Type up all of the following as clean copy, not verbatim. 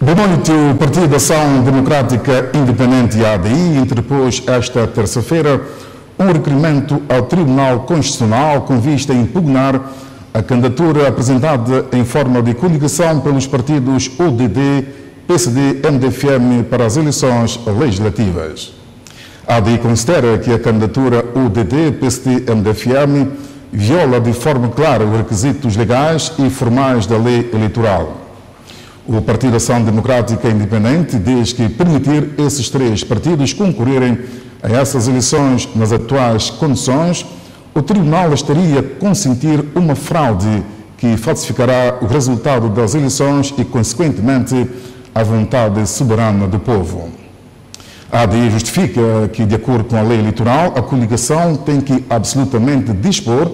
Boa noite. O Partido da Ação Democrática Independente, ADI, interpôs esta terça-feira um requerimento ao Tribunal Constitucional com vista a impugnar a candidatura apresentada em forma de coligação pelos partidos UDD, PSD, MDFM para as eleições legislativas. A ADI considera que a candidatura UDD, PSD, MDFM viola de forma clara os requisitos legais e formais da lei eleitoral. O Partido da Ação Democrática Independente diz que permitir esses três partidos concorrerem a essas eleições nas atuais condições, o Tribunal estaria a consentir uma fraude que falsificará o resultado das eleições e, consequentemente, a vontade soberana do povo. A ADI justifica que, de acordo com a lei eleitoral, a coligação tem que absolutamente dispor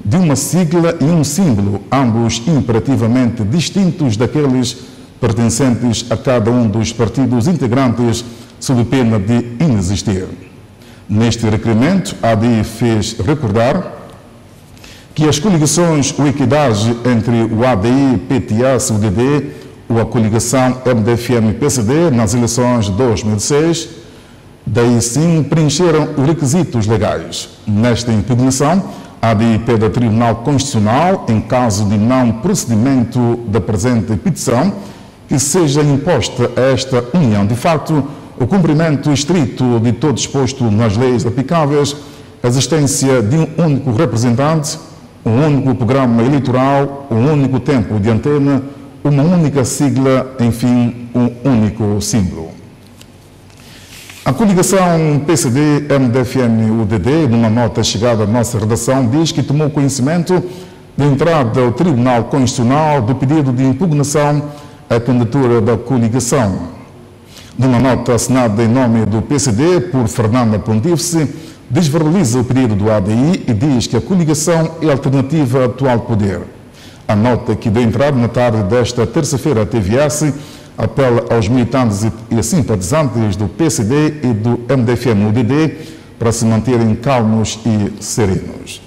de uma sigla e um símbolo, ambos imperativamente distintos daqueles pertencentes a cada um dos partidos integrantes, sob pena de inexistir. Neste requerimento, a ADI fez recordar que as coligações ou equidade entre o ADI, PTA, UDD ou a coligação MDFM-PSD nas eleições de 2006, daí sim preencheram os requisitos legais. Nesta impugnação, a ADI pede ao Tribunal Constitucional, em caso de não procedimento da presente petição, que seja imposta a esta união de facto o cumprimento estrito de todo disposto nas leis aplicáveis, a existência de um único representante, um único programa eleitoral, um único tempo de antena, uma única sigla, enfim, um único símbolo. A coligação PSD-MDFM-UDD, numa nota chegada à nossa redação, diz que tomou conhecimento da entrada ao Tribunal Constitucional do pedido de impugnação à candidatura da coligação. Numa nota assinada em nome do PSD por Fernanda Pontífice, desverbaliza o pedido do ADI e diz que a coligação é alternativa ao atual poder. A nota que deu entrada na tarde desta terça-feira à TVS apela aos militantes e simpatizantes do PSD e do MDFM-UDD para se manterem calmos e serenos.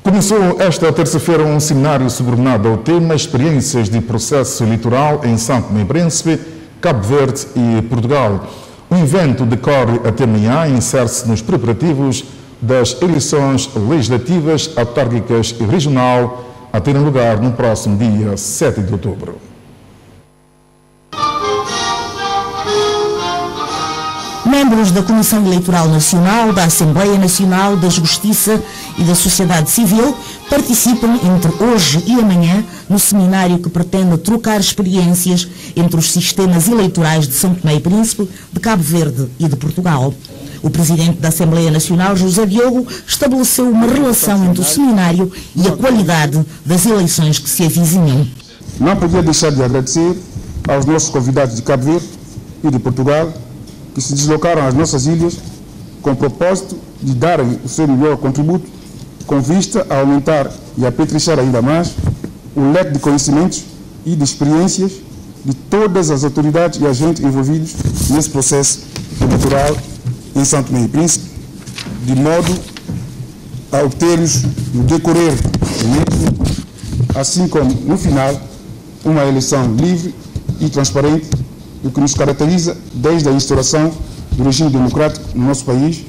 Começou esta terça-feira um seminário subordinado ao tema Experiências de Processo Eleitoral em São Tomé e Príncipe, Cabo Verde e Portugal. O evento decorre até amanhã e insere-se nos preparativos das eleições legislativas, autárquicas e regional a terem lugar no próximo dia 7 de outubro. Membros da Comissão Eleitoral Nacional, da Assembleia Nacional, da Justiça e da Sociedade Civil participam entre hoje e amanhã no seminário que pretende trocar experiências entre os sistemas eleitorais de São Tomé e Príncipe, de Cabo Verde e de Portugal. O presidente da Assembleia Nacional, José Diogo, estabeleceu uma relação entre o seminário e a qualidade das eleições que se avizinham. Não podia deixar de agradecer aos nossos convidados de Cabo Verde e de Portugal, que se deslocaram às nossas ilhas com o propósito de darem o seu melhor contributo com vista a aumentar e apetrecher ainda mais o leque de conhecimentos e de experiências de todas as autoridades e agentes envolvidos nesse processo eleitoral em São Tomé e Príncipe, de modo a obtermos no decorrer do mesmo, assim como no final, uma eleição livre e transparente, o que nos caracteriza desde a instauração do regime democrático no nosso país,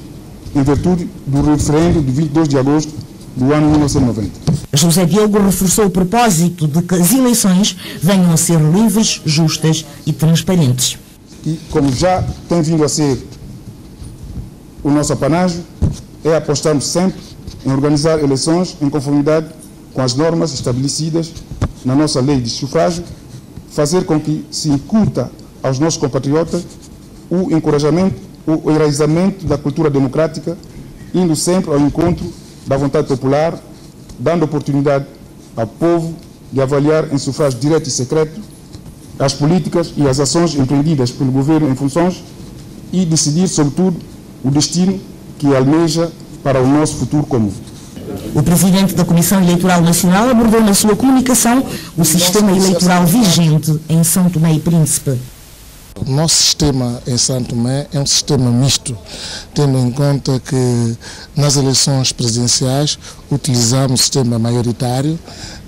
em virtude do referendo de 22 de agosto do ano 1990. José Diogo reforçou o propósito de que as eleições venham a ser livres, justas e transparentes. E, como já tem vindo a ser o nosso apanágio, é apostarmos sempre em organizar eleições em conformidade com as normas estabelecidas na nossa lei de sufrágio, fazer com que se incuta aos nossos compatriotas o encorajamento, o enraizamento da cultura democrática, indo sempre ao encontro da vontade popular, dando oportunidade ao povo de avaliar em sufrágio direto e secreto as políticas e as ações empreendidas pelo governo em funções e decidir, sobretudo, o destino que almeja para o nosso futuro comum. O presidente da Comissão Eleitoral Nacional abordou na sua comunicação o sistema eleitoral vigente em São Tomé e Príncipe. O nosso sistema em Santo Tomé é um sistema misto, tendo em conta que nas eleições presidenciais utilizamos o sistema maioritário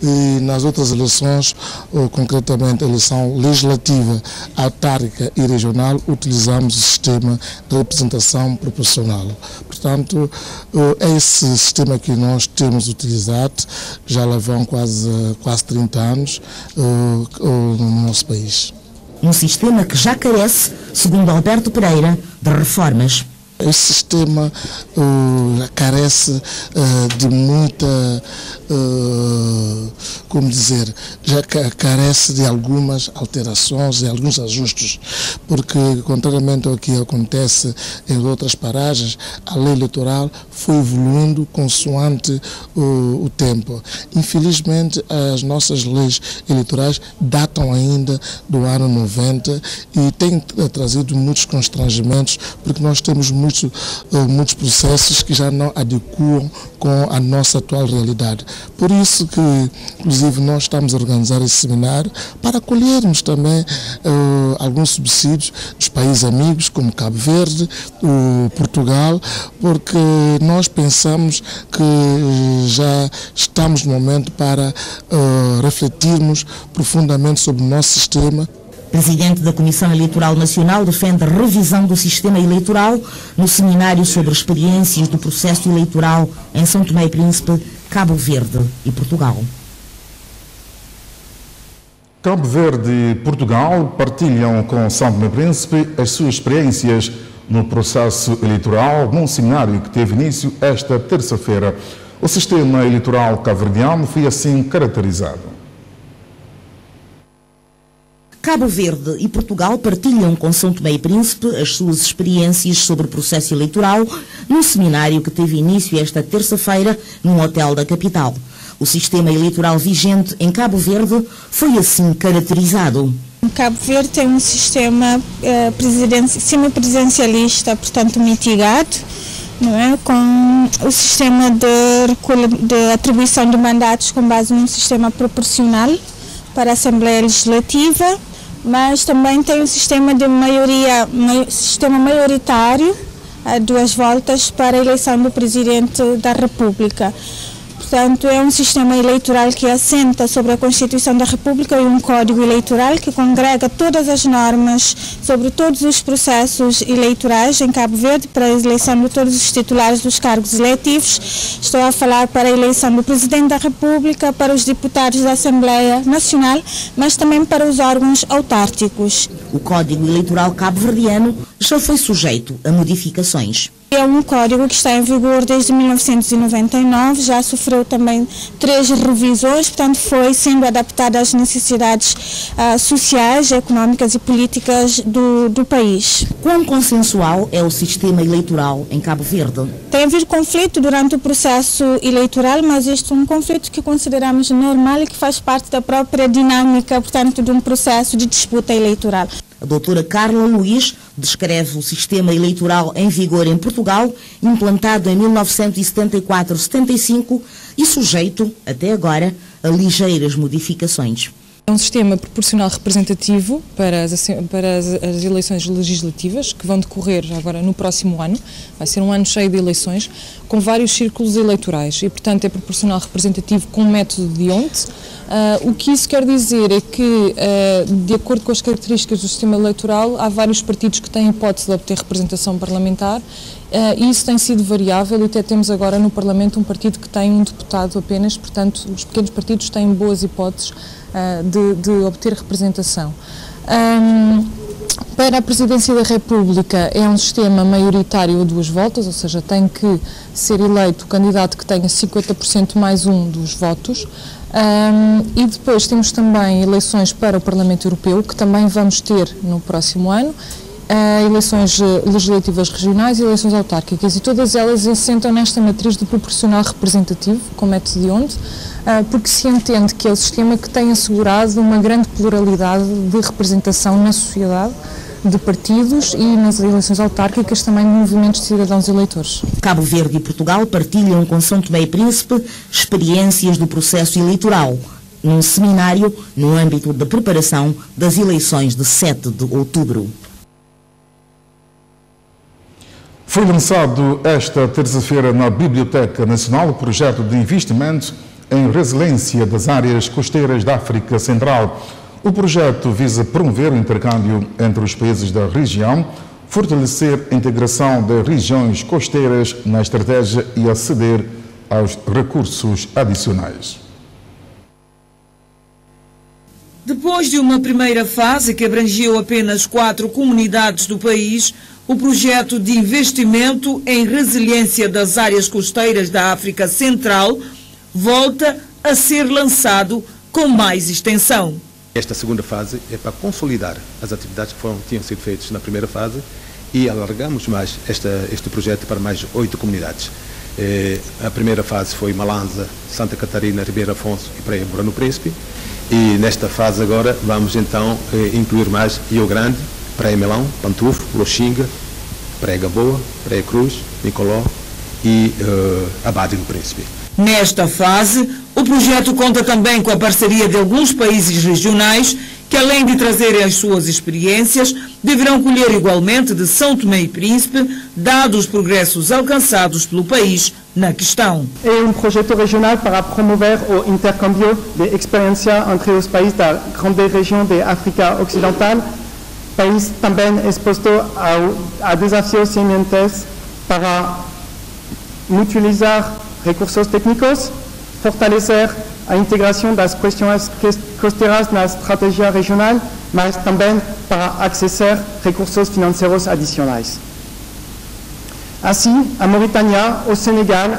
e nas outras eleições, ou concretamente a eleição legislativa, autárquica e regional, utilizamos o sistema de representação proporcional. Portanto, é esse sistema que nós temos utilizado, já lá vão quase 30 anos no nosso país. Um sistema que já carece, segundo Alberto Pereira, de reformas. Esse sistema carece de muita, já carece de algumas alterações e alguns ajustes, porque, contrariamente ao que acontece em outras paragens, a lei eleitoral foi evoluindo consoante o tempo. Infelizmente, as nossas leis eleitorais datam ainda do ano 90 e têm trazido muitos constrangimentos, porque nós temos muitos processos que já não adequam com a nossa atual realidade. Por isso que, inclusive, nós estamos a organizar esse seminário para acolhermos também alguns subsídios dos países amigos, como Cabo Verde, Portugal, porque nós pensamos que já estamos no momento para refletirmos profundamente sobre o nosso sistema. Presidente da Comissão Eleitoral Nacional defende a revisão do sistema eleitoral no seminário sobre experiências do processo eleitoral em São Tomé e Príncipe, Cabo Verde e Portugal. Cabo Verde e Portugal partilham com São Tomé e Príncipe as suas experiências no processo eleitoral num seminário que teve início esta terça-feira. O sistema eleitoral cabo-verdiano foi assim caracterizado. Cabo Verde e Portugal partilham com São Tomé e Príncipe as suas experiências sobre o processo eleitoral num seminário que teve início esta terça-feira num hotel da capital. O sistema eleitoral vigente em Cabo Verde foi assim caracterizado. Cabo Verde tem um sistema semipresidencialista, portanto mitigado, não é? Com o sistema de atribuição de mandatos com base num sistema proporcional para a Assembleia Legislativa, mas também tem um sistema maioritário a 2 voltas para a eleição do Presidente da República. Portanto, é um sistema eleitoral que assenta sobre a Constituição da República e um código eleitoral que congrega todas as normas sobre todos os processos eleitorais em Cabo Verde para a eleição de todos os titulares dos cargos eletivos. Estou a falar para a eleição do Presidente da República, para os deputados da Assembleia Nacional, mas também para os órgãos autárquicos. O Código Eleitoral cabo-verdiano já foi sujeito a modificações. É um código que está em vigor desde 1999, já sofreu também 3 revisões, portanto foi sendo adaptado às necessidades sociais, económicas e políticas do país. Quão consensual é o sistema eleitoral em Cabo Verde? Tem havido conflito durante o processo eleitoral, mas este é um conflito que consideramos normal e que faz parte da própria dinâmica, portanto, de um processo de disputa eleitoral. A doutora Carla Luís descreve o sistema eleitoral em vigor em Portugal, implantado em 1974-75 e sujeito, até agora, a ligeiras modificações. É um sistema proporcional representativo para as eleições legislativas que vão decorrer agora no próximo ano. Vai ser um ano cheio de eleições, com vários círculos eleitorais e, portanto, é proporcional representativo com o método de D'Hondt. O que isso quer dizer é que, de acordo com as características do sistema eleitoral, há vários partidos que têm hipótese de obter representação parlamentar e isso tem sido variável e até temos agora no Parlamento um partido que tem um deputado apenas, portanto, os pequenos partidos têm boas hipóteses de obter representação. Para a Presidência da República é um sistema maioritário a 2 voltas, ou seja, tem que ser eleito o candidato que tenha 50% mais 1 dos votos. E depois temos também eleições para o Parlamento Europeu, que também vamos ter no próximo ano, eleições legislativas regionais e eleições autárquicas, e todas elas assentam nesta matriz de proporcional representativo, com método de D'Hondt, porque se entende que é o sistema que tem assegurado uma grande pluralidade de representação na sociedade, de partidos e nas eleições autárquicas também de movimentos de cidadãos eleitores. Cabo Verde e Portugal partilham com São Tomé e Príncipe experiências do processo eleitoral, num seminário no âmbito da preparação das eleições de 7 de outubro. Foi lançado esta terça-feira na Biblioteca Nacional o projeto de investimento em resiliência das áreas costeiras da África Central. O projeto visa promover o intercâmbio entre os países da região, fortalecer a integração das regiões costeiras na estratégia e aceder aos recursos adicionais. Depois de uma primeira fase que abrangeu apenas 4 comunidades do país, o projeto de investimento em resiliência das áreas costeiras da África Central volta a ser lançado com mais extensão. Esta segunda fase é para consolidar as atividades que tinham sido feitas na primeira fase e alargamos mais este projeto para mais 8 comunidades. A primeira fase foi Malanza, Santa Catarina, Ribeira Afonso e Praia Moura no Príncipe. E nesta fase agora vamos então incluir mais Rio Grande, Praia Melão, Pantufo, Loxinga, Praia Gaboa, Praia Cruz, Nicoló e Abade do Príncipe. Nesta fase, o projeto conta também com a parceria de alguns países regionais que, além de trazerem as suas experiências, deverão colher igualmente de São Tomé e Príncipe, dados os progressos alcançados pelo país na questão. É projeto regional para promover o intercâmbio de experiência entre os países da grande região da África Ocidental, país também exposto a desafios semelhantes para mutualizar recursos técnicos, fortalecer a integração das questões costeiras na estratégia regional, mas também para acessar recursos financeiros adicionais. Assim, a Mauritânia, o Senegal,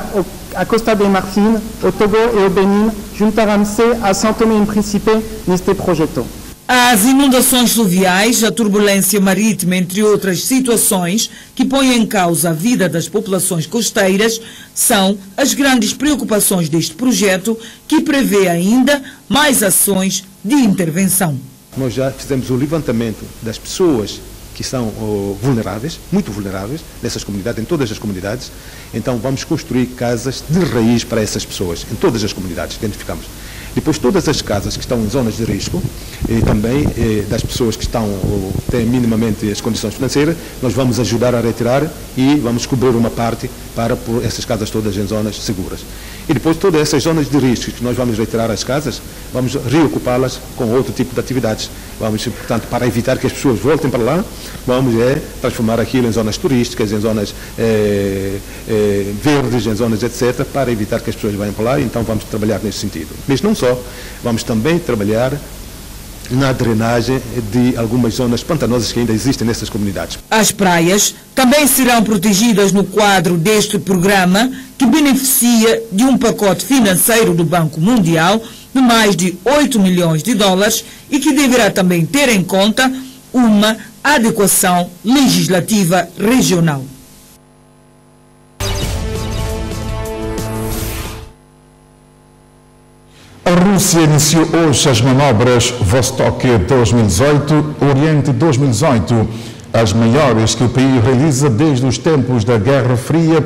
a Costa de Marfim, o Togo e o Benin juntarão-se a São Tomé e Príncipe neste projeto. As inundações fluviais, a turbulência marítima, entre outras situações que põem em causa a vida das populações costeiras, são as grandes preocupações deste projeto, que prevê ainda mais ações de intervenção. Nós já fizemos o levantamento das pessoas que são vulneráveis, muito vulneráveis, nessas comunidades, em todas as comunidades. Então vamos construir casas de raiz para essas pessoas, em todas as comunidades que identificamos. Depois, todas as casas que estão em zonas de risco, e também das pessoas que têm minimamente as condições financeiras, nós vamos ajudar a retirar e vamos cobrir uma parte para pôr essas casas todas em zonas seguras. E depois, todas essas zonas de risco que nós vamos retirar as casas, vamos reocupá-las com outro tipo de atividades. Vamos, portanto, para evitar que as pessoas voltem para lá, vamos transformar aquilo em zonas turísticas, em zonas verdes, em zonas etc., para evitar que as pessoas venham para lá. Então vamos trabalhar nesse sentido. Mas não só, vamos também trabalhar na drenagem de algumas zonas pantanosas que ainda existem nessas comunidades. As praias também serão protegidas no quadro deste programa, que beneficia de um pacote financeiro do Banco Mundial de mais de 8 milhões de dólares e que deverá também ter em conta uma adequação legislativa regional. A Rússia iniciou hoje as manobras Vostok 2018, Oriente 2018, as maiores que o país realiza desde os tempos da Guerra Fria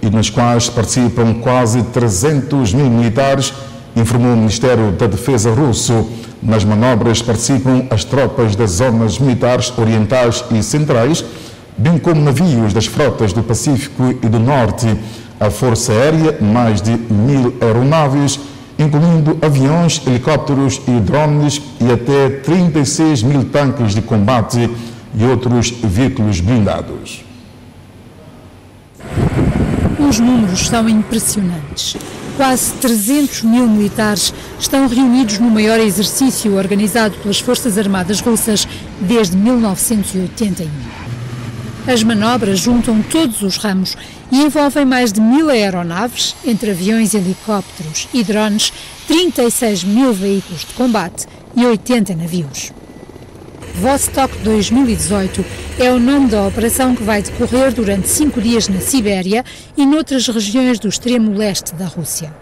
e nas quais participam quase 300 mil militares, informou o Ministério da Defesa russo. Nas manobras participam as tropas das zonas militares orientais e centrais, bem como navios das frotas do Pacífico e do Norte, a Força Aérea, mais de 1000 aeronaves, incluindo aviões, helicópteros e drones, e até 36 mil tanques de combate e outros veículos blindados. Os números são impressionantes. Quase 300 mil militares estão reunidos no maior exercício organizado pelas Forças Armadas Russas desde 1981. As manobras juntam todos os ramos e envolvem mais de 1000 aeronaves, entre aviões, helicópteros e drones, 36 mil veículos de combate e 80 navios. Vostok 2018 é o nome da operação que vai decorrer durante 5 dias na Sibéria e noutras regiões do extremo leste da Rússia.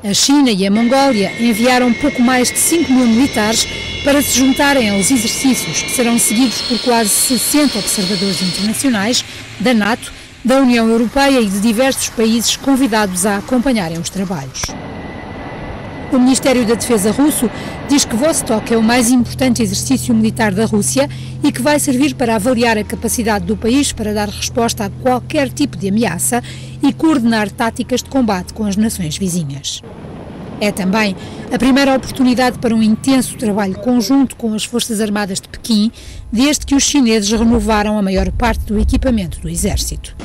A China e a Mongólia enviaram pouco mais de 5 mil militares para se juntarem aos exercícios, que serão seguidos por quase 60 observadores internacionais da NATO, da União Europeia e de diversos países convidados a acompanharem os trabalhos. O Ministério da Defesa russo diz que Vostok é o mais importante exercício militar da Rússia e que vai servir para avaliar a capacidade do país para dar resposta a qualquer tipo de ameaça e coordenar táticas de combate com as nações vizinhas. É também a primeira oportunidade para um intenso trabalho conjunto com as Forças Armadas de Pequim, desde que os chineses renovaram a maior parte do equipamento do exército.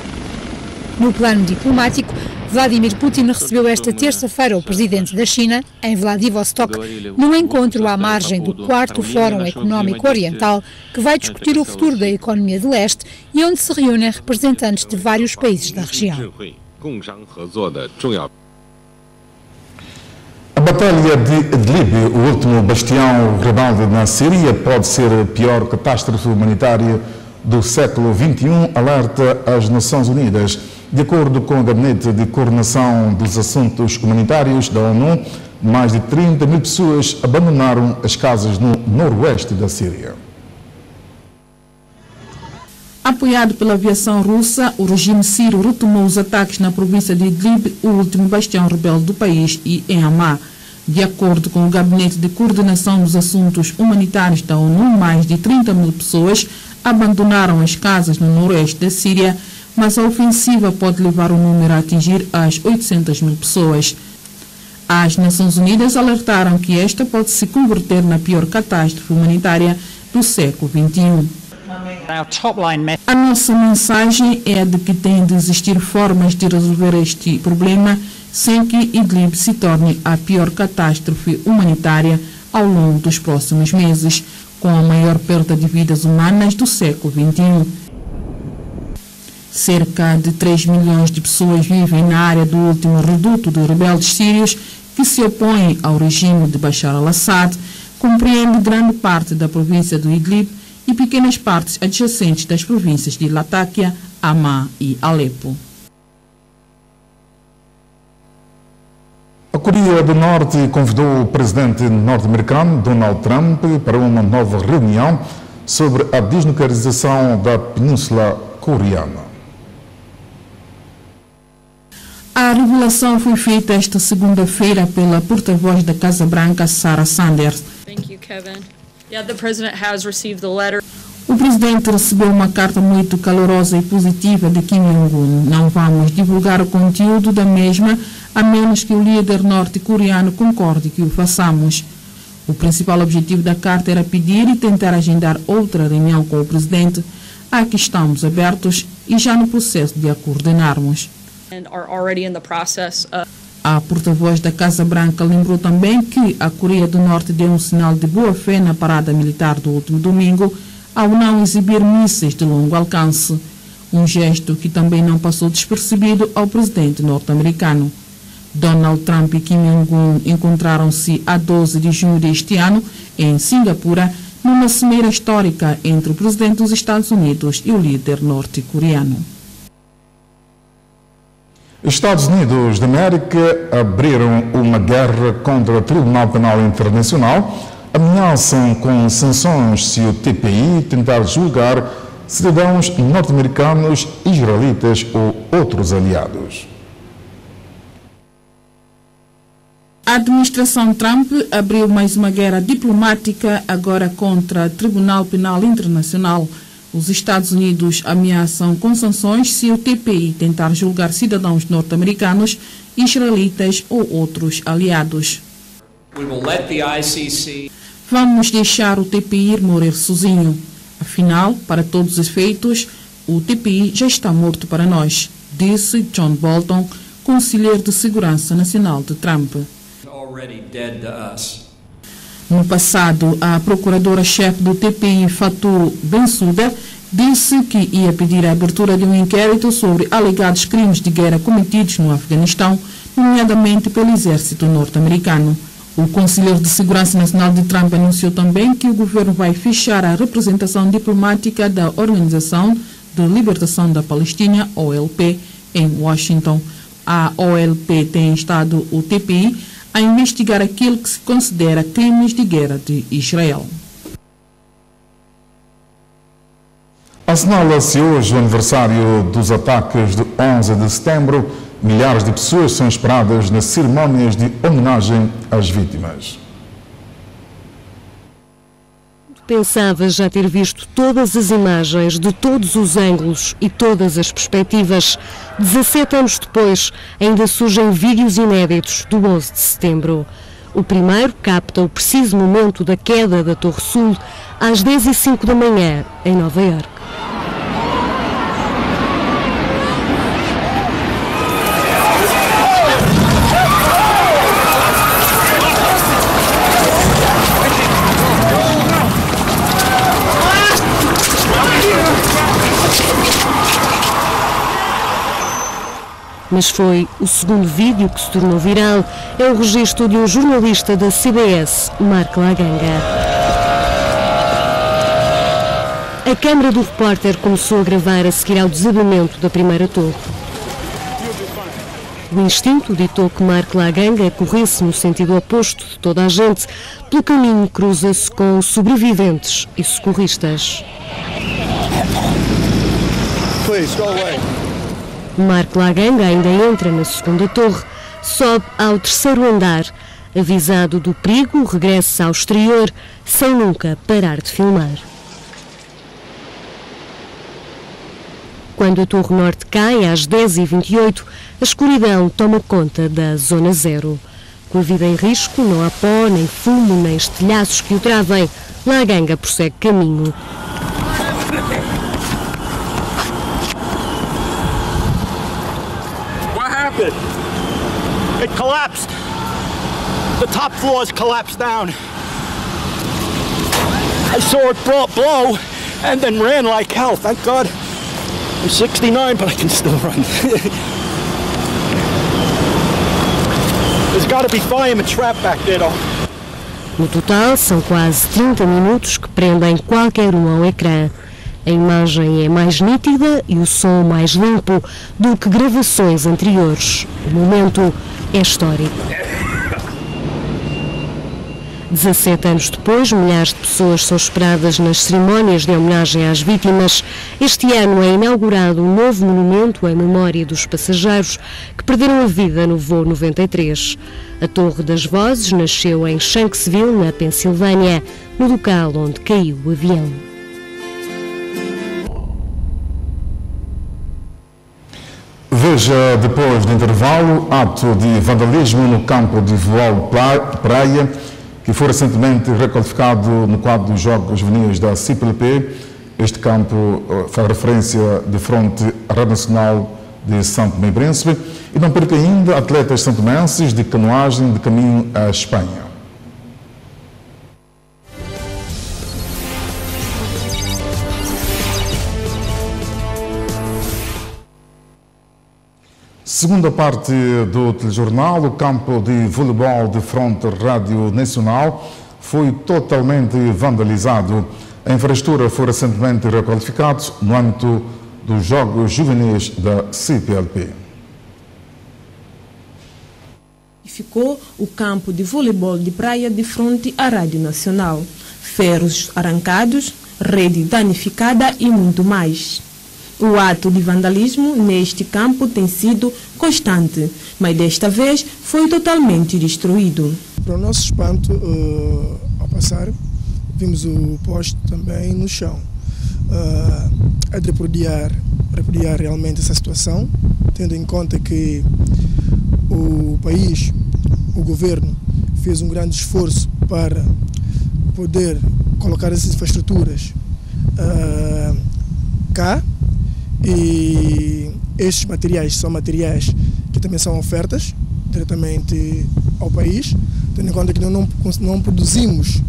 No plano diplomático, Vladimir Putin recebeu esta terça-feira o presidente da China, em Vladivostok, num encontro à margem do 4º Fórum Económico Oriental, que vai discutir o futuro da economia de leste e onde se reúnem representantes de vários países da região. A Batalha de Idlib, o último bastião rebelde na Síria, pode ser a pior catástrofe humanitária do século XXI, alerta as Nações Unidas. De acordo com o Gabinete de Coordenação dos Assuntos Humanitários da ONU, mais de 30 mil pessoas abandonaram as casas no noroeste da Síria. Apoiado pela aviação russa, o regime sírio retomou os ataques na província de Idlib, o último bastião rebelde do país, e em Hama. De acordo com o Gabinete de Coordenação dos Assuntos Humanitários da ONU, mais de 30 mil pessoas abandonaram as casas no noroeste da Síria, mas a ofensiva pode levar o número a atingir as 800 mil pessoas. As Nações Unidas alertaram que esta pode se converter na pior catástrofe humanitária do século XXI. A nossa mensagem é de que tem de existir formas de resolver este problema sem que Idlib se torne a pior catástrofe humanitária ao longo dos próximos meses, com a maior perda de vidas humanas do século XXI. Cerca de 3 milhões de pessoas vivem na área do último reduto de rebeldes sírios que se opõem ao regime de Bashar al-Assad, compreende grande parte da província do Idlib e pequenas partes adjacentes das províncias de Latakia, Hama e Alepo. A Coreia do Norte convidou o presidente norte-americano Donald Trump para uma nova reunião sobre a desnuclearização da Península Coreana. A revelação foi feita esta segunda-feira pela porta-voz da Casa Branca, Sarah Sanders. Thank you, Kevin. Yeah, the president has received the letter. O presidente recebeu uma carta muito calorosa e positiva de Kim Jong-un. Não vamos divulgar o conteúdo da mesma, a menos que o líder norte-coreano concorde que o façamos. O principal objetivo da carta era pedir e tentar agendar outra reunião com o presidente, a que estamos abertos e já no processo de a coordenarmos. A porta-voz da Casa Branca lembrou também que a Coreia do Norte deu um sinal de boa-fé na parada militar do último domingo ao não exibir mísseis de longo alcance, um gesto que também não passou despercebido ao presidente norte-americano. Donald Trump e Kim Jong-un encontraram-se a 12 de junho deste ano em Singapura, numa cimeira histórica entre o presidente dos Estados Unidos e o líder norte-coreano. Estados Unidos da América abriram uma guerra contra o Tribunal Penal Internacional, ameaçam com sanções se o TPI tentar julgar cidadãos norte-americanos, israelitas ou outros aliados. A administração Trump abriu mais uma guerra diplomática agora contra o Tribunal Penal Internacional. Os Estados Unidos ameaçam com sanções se o TPI tentar julgar cidadãos norte-americanos, israelitas ou outros aliados. Vamos deixar o TPI morrer sozinho. Afinal, para todos os efeitos, o TPI já está morto para nós, disse John Bolton, conselheiro de Segurança Nacional de Trump. No passado, a procuradora-chefe do TPI, Fatou Bensouda, disse que ia pedir a abertura de um inquérito sobre alegados crimes de guerra cometidos no Afeganistão, nomeadamente pelo exército norte-americano. O conselheiro de Segurança Nacional de Trump anunciou também que o governo vai fechar a representação diplomática da Organização de Libertação da Palestina, OLP, em Washington. A OLP tem instado o TPI a investigar aquilo que se considera crimes de guerra de Israel. Assinala-se hoje o aniversário dos ataques de 11 de setembro, Milhares de pessoas são esperadas nas cerimónias de homenagem às vítimas. Pensava já ter visto todas as imagens de todos os ângulos e todas as perspectivas. 17 anos depois, ainda surgem vídeos inéditos do 11 de setembro. O primeiro capta o preciso momento da queda da Torre Sul às 10h05 da manhã, em Nova Iorque. Mas foi o segundo vídeo que se tornou viral. É o registro de um jornalista da CBS, Mark Laganga. A câmara do repórter começou a gravar a seguir ao desabamento da primeira torre. O instinto ditou que Mark Laganga corresse no sentido oposto de toda a gente. Pelo caminho cruza-se com sobreviventes e socorristas. Please, go away. Mark Laganga ainda entra na segunda torre, sobe ao terceiro andar. Avisado do perigo, regressa ao exterior, sem nunca parar de filmar. Quando a Torre Norte cai, às 10h28, a escuridão toma conta da Zona Zero. Com a vida em risco, não há pó, nem fumo, nem estilhaços que o travem. Laganga prossegue caminho. It collapsed. The top floors collapsed down. I saw it blow and then ran like hell. Thank God. I'm 69, but I can still run. There's got to be firemen trapped back there, though. No total, são quase 30 minutos que prendem qualquer um ao ecrã. A imagem é mais nítida e o som mais limpo do que gravações anteriores. O momento é histórico. 17 anos depois, milhares de pessoas são esperadas nas cerimónias de homenagem às vítimas. Este ano é inaugurado um novo monumento em memória dos passageiros que perderam a vida no voo 93. A Torre das Vozes nasceu em Shanksville, na Pensilvânia, no local onde caiu o avião. Veja, depois do intervalo, ato de vandalismo no campo de vôlei praia, que foi recentemente requalificado no quadro dos Jogos Juvenis da CPLP. Este campo faz referência de fronte à Rádio Nacional de Santo Tomé e Príncipe. E não perca ainda atletas santomenses de canoagem de caminho à Espanha. Segunda parte do telejornal, o campo de voleibol de fronte Rádio Nacional foi totalmente vandalizado. A infraestrutura foi recentemente requalificada no âmbito dos Jogos Juvenis da CPLP. Ficou o campo de voleibol de praia de frente à Rádio Nacional. Ferros arrancados, rede danificada e muito mais. O ato de vandalismo neste campo tem sido constante, mas desta vez foi totalmente destruído. Para o nosso espanto, ao passar, vimos o poste também no chão. É de repudiar realmente essa situação, tendo em conta que o país, o governo, fez um grande esforço para poder colocar essas infraestruturas cá. E estes materiais são materiais que também são ofertas diretamente ao país, tendo em conta que não produzimos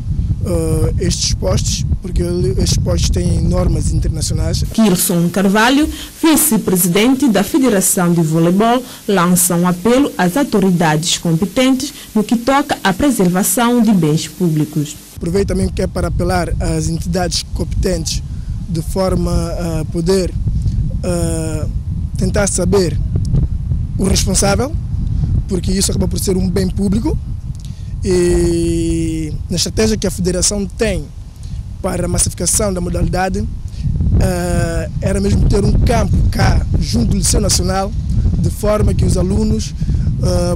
estes postes, porque estes postes têm normas internacionais. Kirson Carvalho, vice-presidente da Federação de Voleibol, lança um apelo às autoridades competentes no que toca à preservação de bens públicos. Aproveito também que é para apelar às entidades competentes de forma a poder tentar saber o responsável, porque isso acaba por ser um bem público, e na estratégia que a Federação tem para a massificação da modalidade era mesmo ter um campo cá junto do Liceu Nacional de forma que os alunos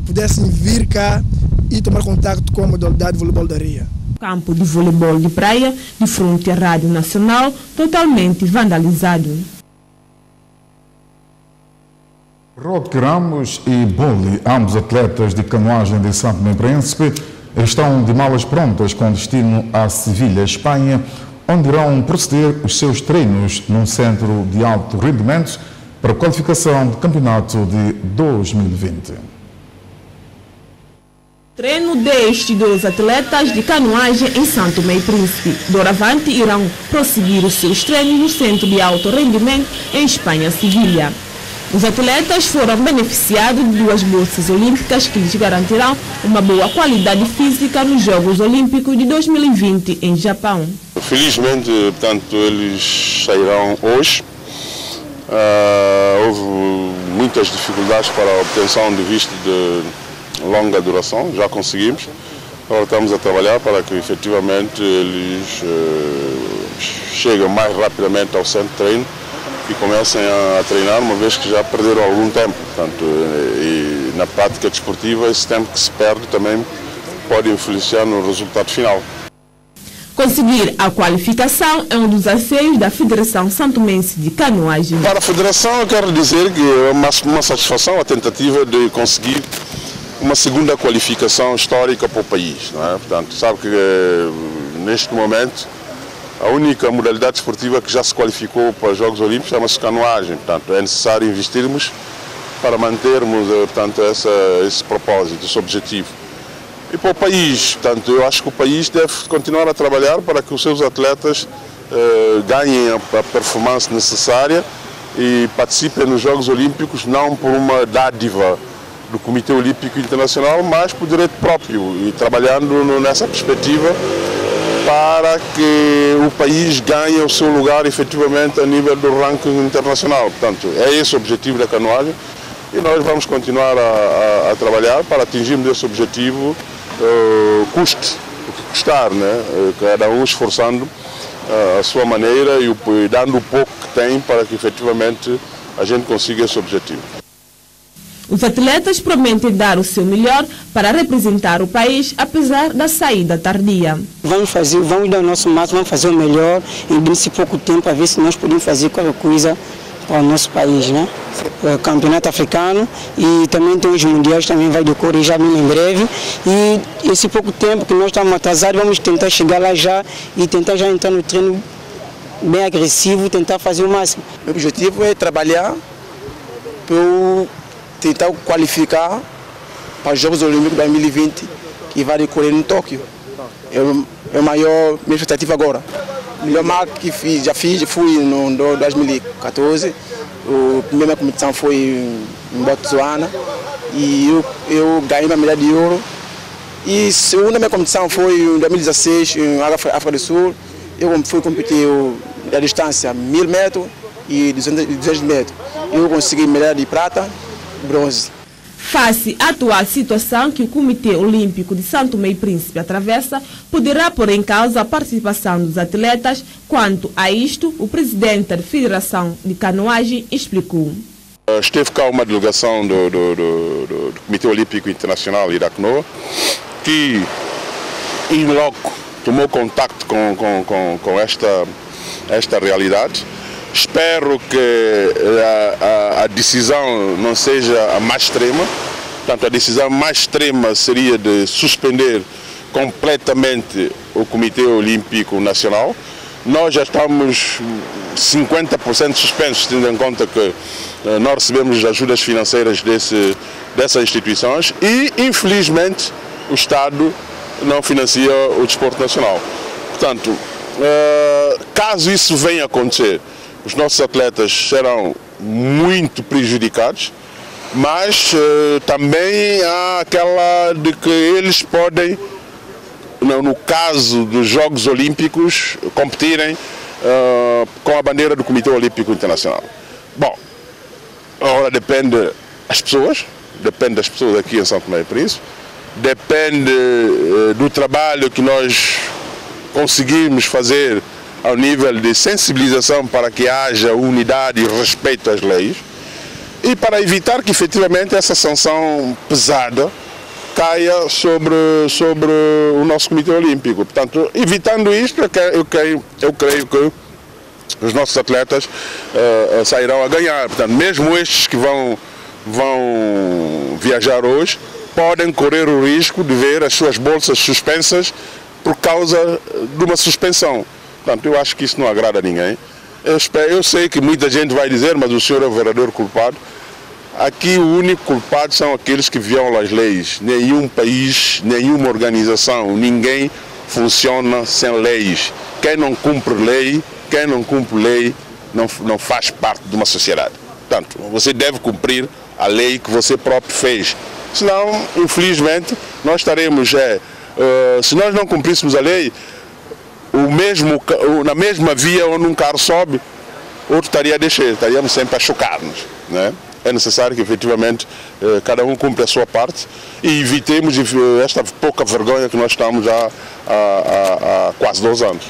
pudessem vir cá e tomar contato com a modalidade de voleibol de areia. Campo de voleibol de praia de frente à Rádio Nacional totalmente vandalizado. Roque Ramos e Boli, ambos atletas de canoagem de Santo Tomé e Príncipe, estão de malas prontas com destino a Sevilha, Espanha, onde irão proceder os seus treinos num centro de alto rendimento para a qualificação do campeonato de 2020. Treino destes dois atletas de canoagem em Santo Tomé e Príncipe. Doravante irão prosseguir os seus treinos no centro de alto rendimento em Espanha, Sevilha. Os atletas foram beneficiados de 2 bolsas olímpicas que lhes garantirão uma boa qualidade física nos Jogos Olímpicos de 2020 em Japão. Felizmente, portanto, eles sairão hoje. Houve muitas dificuldades para a obtenção de visto de longa duração, já conseguimos. Agora estamos a trabalhar para que efetivamente eles cheguem mais rapidamente ao centro de treino e comecem a treinar, uma vez que já perderam algum tempo. Portanto, e na prática desportiva, esse tempo que se perde também pode influenciar no resultado final. Conseguir a qualificação é um dos anseios da Federação Santomense de Canoagem. Para a Federação, eu quero dizer que é uma satisfação a tentativa de conseguir uma segunda qualificação histórica para o país. Não é? Portanto, sabe que neste momento a única modalidade esportiva que já se qualificou para os Jogos Olímpicos chama-se canoagem. Portanto, é necessário investirmos para mantermos portanto, esse propósito, esse objetivo. E para o país, portanto, eu acho que o país deve continuar a trabalhar para que os seus atletas ganhem a performance necessária e participem nos Jogos Olímpicos não por uma dádiva do Comitê Olímpico Internacional, mas por direito próprio e trabalhando nessa perspectiva para que o país ganhe o seu lugar efetivamente a nível do ranking internacional. Portanto, é esse o objetivo da canoagem e nós vamos continuar a trabalhar para atingirmos esse objetivo, custe o que custar, né? Cada um esforçando a sua maneira e dando o pouco que tem para que efetivamente a gente consiga esse objetivo. Os atletas prometem dar o seu melhor para representar o país, apesar da saída tardia. Vamos dar o nosso máximo, vamos fazer o melhor em nesse pouco tempo, a ver se nós podemos fazer qualquer coisa para o nosso país, né? O campeonato africano e também tem os mundiais, também vai decorrer já mesmo em breve. E esse pouco tempo que nós estamos atrasados, vamos tentar chegar lá já e tentar já entrar no treino bem agressivo, tentar fazer o máximo. O objetivo é trabalhar para tentar qualificar para os Jogos Olímpicos 2020 que vai decorrer no Tóquio. É a maior minha expectativa agora. A melhor marca que fui no 2014. A primeira competição foi em Botsuana e eu ganhei uma medalha de ouro. E a segunda minha competição foi em 2016 em África do Sul. Eu fui competir a distância 1000 metros e 200 metros. Eu consegui medalha de prata, bronze. Face à atual situação que o Comitê Olímpico de Santo Tomé e Príncipe atravessa, poderá pôr em causa a participação dos atletas. Quanto a isto, o presidente da Federação de Canoagem explicou. Esteve cá uma delegação do Comitê Olímpico Internacional Iracnoa, que em loco tomou contacto com esta realidade. Espero que a decisão não seja a mais extrema. Portanto, a decisão mais extrema seria de suspender completamente o Comitê Olímpico Nacional. Nós já estamos 50% suspensos, tendo em conta que nós recebemos ajudas financeiras dessas instituições e, infelizmente, o Estado não financia o desporto nacional. Portanto, caso isso venha a acontecer, os nossos atletas serão muito prejudicados, mas também há aquela de que eles podem, no caso dos Jogos Olímpicos, competirem com a bandeira do Comitê Olímpico Internacional. Bom, agora depende das pessoas aqui em Santo Tomé e Príncipe, depende do trabalho que nós conseguimos fazer ao nível de sensibilização para que haja unidade e respeito às leis. e para evitar que efetivamente essa sanção pesada caia sobre o nosso Comitê Olímpico. Portanto, evitando isto, eu creio que os nossos atletas sairão a ganhar. Portanto, mesmo estes que vão viajar hoje, podem correr o risco de ver as suas bolsas suspensas por causa de uma suspensão. Portanto, eu acho que isso não agrada a ninguém. Eu sei que muita gente vai dizer, mas o senhor é o verdadeiro culpado. Aqui o único culpado são aqueles que violam as leis. Nenhum país, nenhuma organização, ninguém funciona sem leis. Quem não cumpre lei, não faz parte de uma sociedade. Portanto, você deve cumprir a lei que você próprio fez. Senão, infelizmente, nós estaremos, se nós não cumpríssemos a lei, na mesma via onde um carro sobe, outro estaria a descer, estaríamos sempre a chocar-nos, né? É necessário que efetivamente cada um cumpra a sua parte e evitemos esta pouca vergonha que nós estamos há quase 2 anos.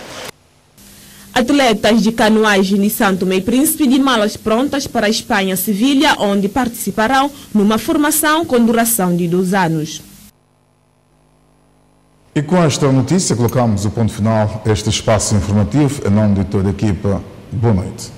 Atletas de canoagem de São Tomé e Príncipe de malas prontas para a Espanha Sevilha, onde participarão numa formação com duração de 2 anos. E com esta notícia colocamos o ponto final a este espaço informativo. Em nome de toda a equipa, boa noite.